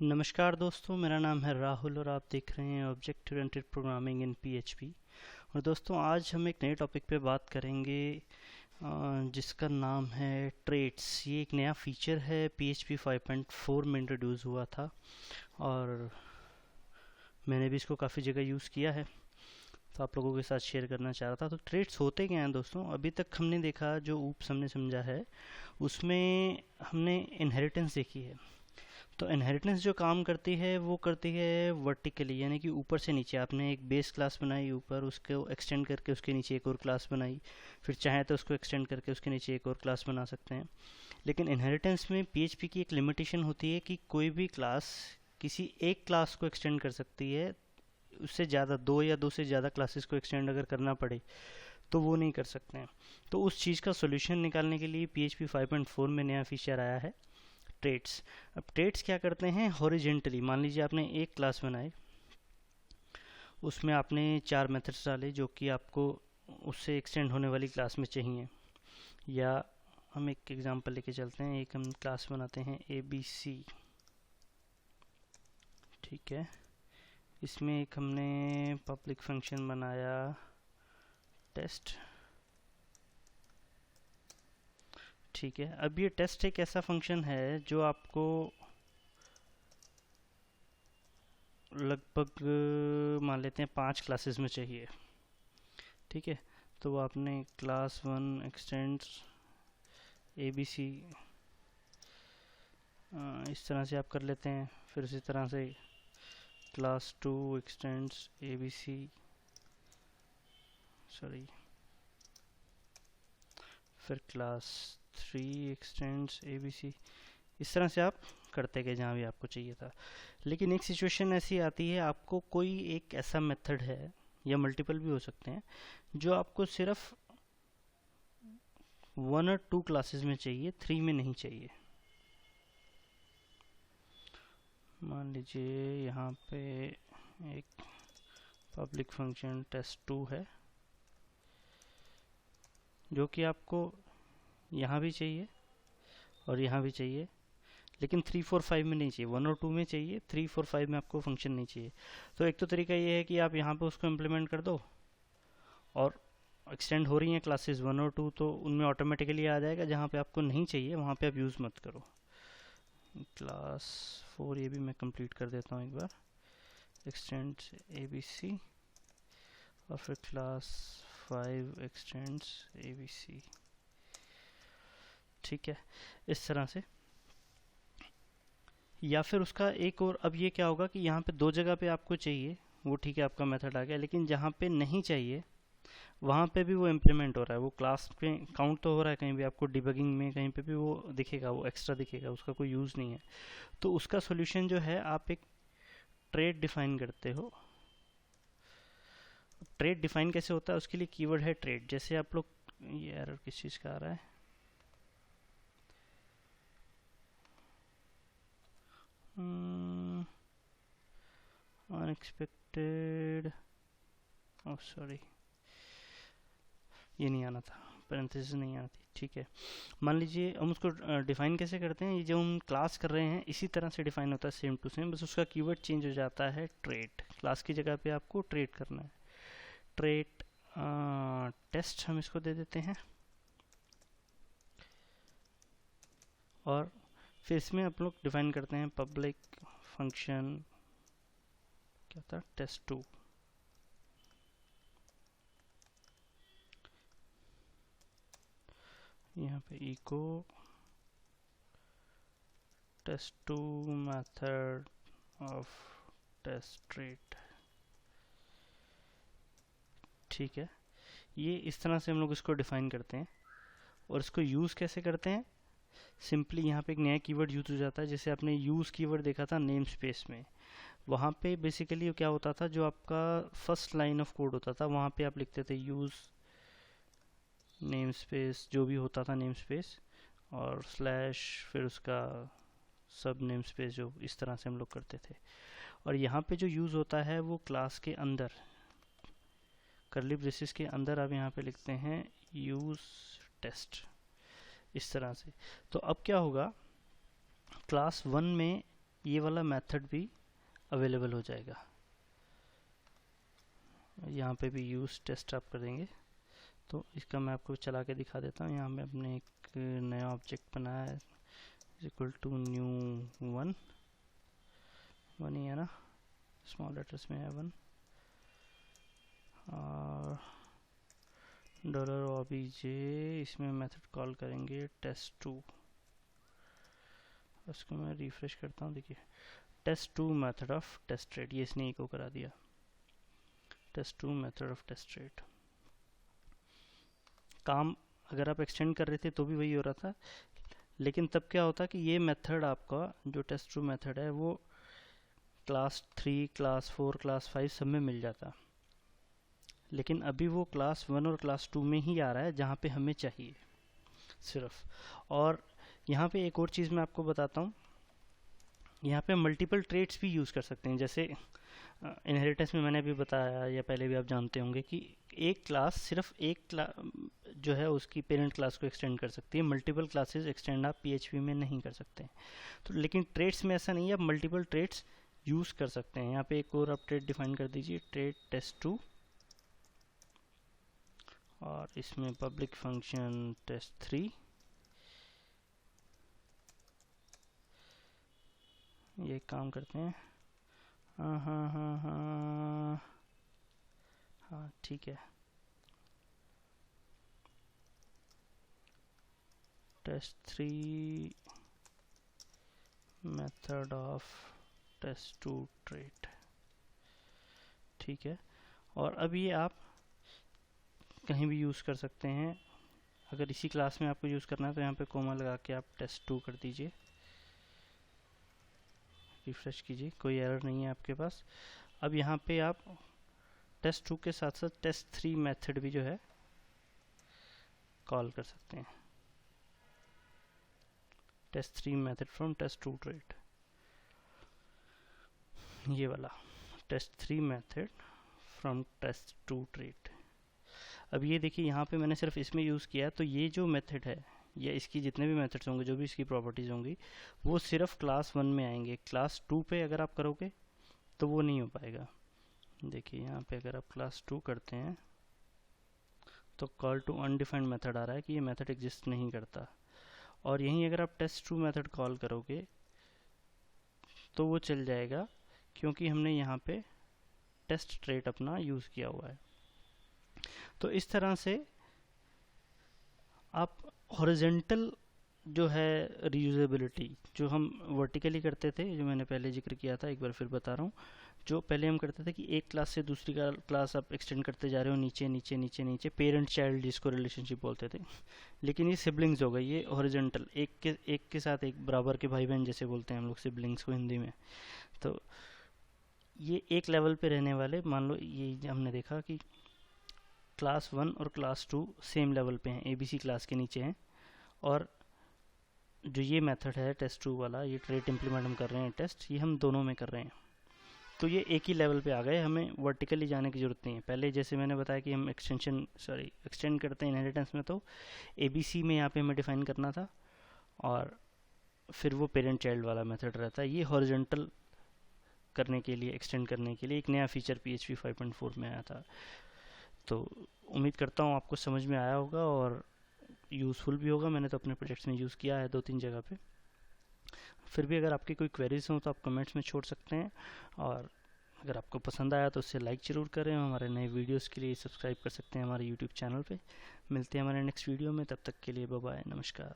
नमस्कार दोस्तों, मेरा नाम है राहुल और आप देख रहे हैं object oriented programming in PHP. और दोस्तों, आज हम एक नए टॉपिक पे बात करेंगे जिसका नाम है ट्रेट्स। ये एक नया फीचर है, पीएचपी 5.4 में इंट्रोड्यूस हुआ था और मैंने भी इसको काफ़ी जगह यूज़ किया है, तो आप लोगों के साथ शेयर करना चाह रहा था। तो ट्रेट्स होते क्या हैं दोस्तों? अभी तक हमने देखा, जो ऊप्स हमने समझा है उसमें हमने इनहेरिटेंस देखी है। तो इनहेरिटेंस जो काम करती है वो करती है वर्टिकली, यानी कि ऊपर से नीचे। आपने एक बेस क्लास बनाई ऊपर, उसको एक्सटेंड करके उसके नीचे एक और क्लास बनाई, फिर चाहे तो उसको एक्सटेंड करके उसके नीचे एक और क्लास बना सकते हैं। लेकिन इनहेरिटेंस में पीएचपी की एक लिमिटेशन होती है कि कोई भी क्लास किसी एक क्लास को एक्सटेंड कर सकती है, उससे ज़्यादा दो या दो से ज़्यादा क्लासेस को एक्सटेंड अगर करना पड़े तो वो नहीं कर सकते हैं। तो उस चीज़ का सोल्यूशन निकालने के लिए पीएचपी 5.4 में नया फीचर आया है ट्रेट्स। अब ट्रेट्स क्या करते हैं? हॉरिजेंटली, मान लीजिए आपने एक क्लास बनाई, उसमें आपने 4 मेथड्स डाले जो कि आपको उससे एक्सटेंड होने वाली क्लास में चाहिए। या हम एक एग्जांपल लेके चलते हैं, एक हम क्लास बनाते हैं ए बी सी। ठीक है, इसमें एक हमने पब्लिक फंक्शन बनाया टेस्ट। ठीक है, अब ये टेस्ट एक ऐसा फंक्शन है जो आपको लगभग मान लेते हैं 5 क्लासेस में चाहिए। ठीक है, तो आपने class 1 extends A B C, इस तरह से आप कर लेते हैं। फिर इसी तरह से class 2 extends A B C, sorry, फिर class 3 extends A B C. इस तरह से आप करते गए जहाँ भी आपको चाहिए था। लेकिन एक सिचुएशन ऐसी आती है, आपको कोई एक ऐसा मेथड है, या मल्टीपल भी हो सकते हैं, जो आपको सिर्फ 1 और 2 क्लासेस में चाहिए, 3 में नहीं चाहिए। मान लीजिए यहाँ पे एक पब्लिक फंक्शन test2 है जो कि आपको यहाँ भी चाहिए और यहाँ भी चाहिए, लेकिन 3 4 5 में नहीं चाहिए। 1 और 2 में चाहिए, 3 4 5 में आपको फंक्शन नहीं चाहिए। तो एक तो तरीका ये है कि आप यहाँ पे उसको इम्प्लीमेंट कर दो, और एक्सटेंड हो रही हैं क्लासेस 1 और 2 तो उनमें ऑटोमेटिकली आ जाएगा। जहाँ पे आपको नहीं चाहिए वहाँ पे आप यूज़ मत करो। क्लास 4 ये भी मैं कंप्लीट कर देता हूँ एक बार, एक्सटेंड ए बी सी, और फिर class 5 extends A B C. ठीक है, इस तरह से। या फिर उसका एक और, अब ये क्या होगा कि यहाँ पे दो जगह पे आपको चाहिए, वो ठीक है, आपका मेथड आ गया। लेकिन जहाँ पे नहीं चाहिए वहाँ पे भी वो इम्प्लीमेंट हो रहा है, वो क्लास पे काउंट तो हो रहा है। कहीं भी आपको डिबगिंग में कहीं पे भी वो दिखेगा, वो एक्स्ट्रा दिखेगा, उसका कोई यूज़ नहीं है। तो उसका सोल्यूशन जो है, आप एक ट्रेड डिफाइन करते हो। ट्रेड डिफाइन कैसे होता है? उसके लिए कीवर्ड है ट्रेड। जैसे आप लोग, ये एरर किस चीज़ का आ रहा है? अनएक्सपेक्टेड, ओह सॉरी, ये नहीं आना था, पैरेंथेसिस नहीं आना थी। ठीक है, मान लीजिए हम उसको डिफाइन कैसे करते हैं? ये जो हम क्लास कर रहे हैं इसी तरह से डिफाइन होता है, सेम टू सेम, बस उसका कीवर्ड चेंज हो जाता है ट्रेड। क्लास की जगह पे आपको ट्रेड करना है, ट्रेड टेस्ट हम इसको दे देते हैं। और फिर इसमें आप लोग डिफाइन करते हैं पब्लिक फंक्शन, क्या था, test2। यहाँ पे eco test2 method of test. ठीक है, ये इस तरह से हम लोग इसको डिफाइन करते हैं। और इसको यूज़ कैसे करते हैं? सिंपली यहाँ पे एक नया कीवर्ड यूज हो जाता है। जैसे आपने यूज़ कीवर्ड देखा था नेम स्पेस में, वहाँ पे बेसिकली क्या होता था, जो आपका फर्स्ट लाइन ऑफ कोड होता था वहाँ पे आप लिखते थे यूज़ नेम स्पेस, जो भी होता था नेम स्पेस, और स्लैश, फिर उसका सब नेम स्पेस, जो इस तरह से हम लोग करते थे। और यहाँ पे जो यूज़ होता है वो क्लास के अंदर, करली ब्रेसेस के अंदर आप यहाँ पे लिखते हैं यूज़ टेस्ट, इस तरह से। तो अब क्या होगा, क्लास 1 में ये वाला मेथड भी अवेलेबल हो जाएगा। यहाँ पे भी यूज़ टेस्ट आप करेंगे तो इसका मैं आपको चला के दिखा देता हूँ। यहाँ पे अपने एक नया ऑब्जेक्ट बनाया है इक्वल टू न्यू वन ही है ना, स्मॉल लेटर्स में है वन, और डॉलर ओबीजे इसमें मेथड कॉल करेंगे टेस्ट2। उसको मैं रिफ्रेश करता हूँ, देखिए test2 method of test rate, ये इसने इको करा दिया, test2 method of test rate. काम अगर आप एक्सटेंड कर रहे थे तो भी वही हो रहा था, लेकिन तब क्या होता कि ये मेथड आपका जो टेस्ट2 मेथड है वो क्लास 3, क्लास 4, क्लास 5 सब में मिल जाता, लेकिन अभी वो क्लास 1 और क्लास 2 में ही आ रहा है जहाँ पे हमें चाहिए सिर्फ। और यहाँ पे एक और चीज़ मैं आपको बताता हूँ, यहाँ पे मल्टीपल ट्रेड्स भी यूज़ कर सकते हैं। जैसे इनहेरिटेंस में मैंने अभी बताया या पहले भी आप जानते होंगे कि एक क्लास सिर्फ एक जो है उसकी पेरेंट क्लास को एक्सटेंड कर सकती है, मल्टीपल क्लासेस एक्सटेंड आप पीएचपी में नहीं कर सकते। तो लेकिन ट्रेड्स में ऐसा नहीं है, आप मल्टीपल ट्रेड्स यूज़ कर सकते हैं। यहाँ पे एक और आप ट्रेड डिफाइन कर दीजिए, ट्रेड टेस्ट2, और इसमें पब्लिक फंक्शन टेस्ट3, ये काम करते हैं। हाँ ठीक है, टेस्ट3 मेथड ऑफ टेस्ट2 ट्रेड, ठीक है। और अब ये आप कहीं भी यूज़ कर सकते हैं। अगर इसी क्लास में आपको यूज़ करना है तो यहाँ पे कोमा लगा के आप टेस्ट2 कर दीजिए, रिफ्रेश कीजिए, कोई एरर नहीं है आपके पास। अब यहाँ पे आप टेस्ट2 के साथ साथ टेस्ट3 मेथड भी जो है कॉल कर सकते हैं, टेस्ट3 मेथड फ्रॉम टेस्ट2 ट्रेड, ये वाला टेस्ट3 मेथड फ्रॉम टेस्ट2 ट्रेड। अब ये देखिए यहाँ पे मैंने सिर्फ इसमें यूज़ किया, तो ये जो मेथड है या इसकी जितने भी मेथड्स होंगे, जो भी इसकी प्रॉपर्टीज़ होंगी, वो सिर्फ क्लास 1 में आएंगे। क्लास 2 पे अगर आप करोगे तो वो नहीं हो पाएगा। देखिए यहाँ पे अगर आप क्लास 2 करते हैं तो कॉल टू अनडिफाइंड मेथड आ रहा है कि ये मेथड एग्जिस्ट नहीं करता। और यहीं अगर आप टेस्ट2 मेथड कॉल करोगे तो वो चल जाएगा, क्योंकि हमने यहाँ पे टेस्ट ट्रेड अपना यूज़ किया हुआ है। तो इस तरह से आप हॉरिजेंटल जो है रीयूजेबिलिटी, जो हम वर्टिकली करते थे, जो मैंने पहले जिक्र किया था, एक बार फिर बता रहा हूँ, जो पहले हम करते थे कि एक क्लास से दूसरी क्लास आप एक्सटेंड करते जा रहे हो, नीचे नीचे नीचे नीचे, पेरेंट चाइल्ड जिसको रिलेशनशिप बोलते थे, लेकिन ये सिबलिंग्स हो गई, ये हॉरिजेंटल, एक के साथ एक, बराबर के भाई बहन जैसे बोलते हैं हम लोग सिबलिंग्स को हिंदी में। तो ये एक लेवल पे रहने वाले, मान लो ये हमने देखा कि क्लास 1 और क्लास 2 सेम लेवल पे हैं, एबीसी क्लास के नीचे हैं, और जो ये मेथड है टेस्ट2 वाला, ये ट्रेड इम्प्लीमेंट हम कर रहे हैं टेस्ट, ये हम दोनों में कर रहे हैं, तो ये एक ही लेवल पे आ गए, हमें वर्टिकली जाने की ज़रूरत नहीं है। पहले जैसे मैंने बताया कि हम एक्सटेंड करते हैं इनहेरिटेंस में, तो एबीसी में यहाँ पे हमें डिफाइन करना था, और फिर वो पेरेंट चाइल्ड वाला मेथड रहता है। ये हॉरिजॉन्टल करने के लिए, एक्सटेंड करने के लिए एक नया फीचर PHP 5.4 में आया था। तो उम्मीद करता हूँ आपको समझ में आया होगा और यूज़फुल भी होगा। मैंने तो अपने प्रोजेक्ट्स में यूज़ किया है 2-3 जगह पे। फिर भी अगर आपकी कोई क्वेरीज हो तो आप कमेंट्स में छोड़ सकते हैं, और अगर आपको पसंद आया तो उससे लाइक ज़रूर करें। हमारे नए वीडियोस के लिए सब्सक्राइब कर सकते हैं हमारे यूट्यूब चैनल पे। मिलते हैं हमारे नेक्स्ट वीडियो में, तब तक के लिए बाय बाय, नमस्कार।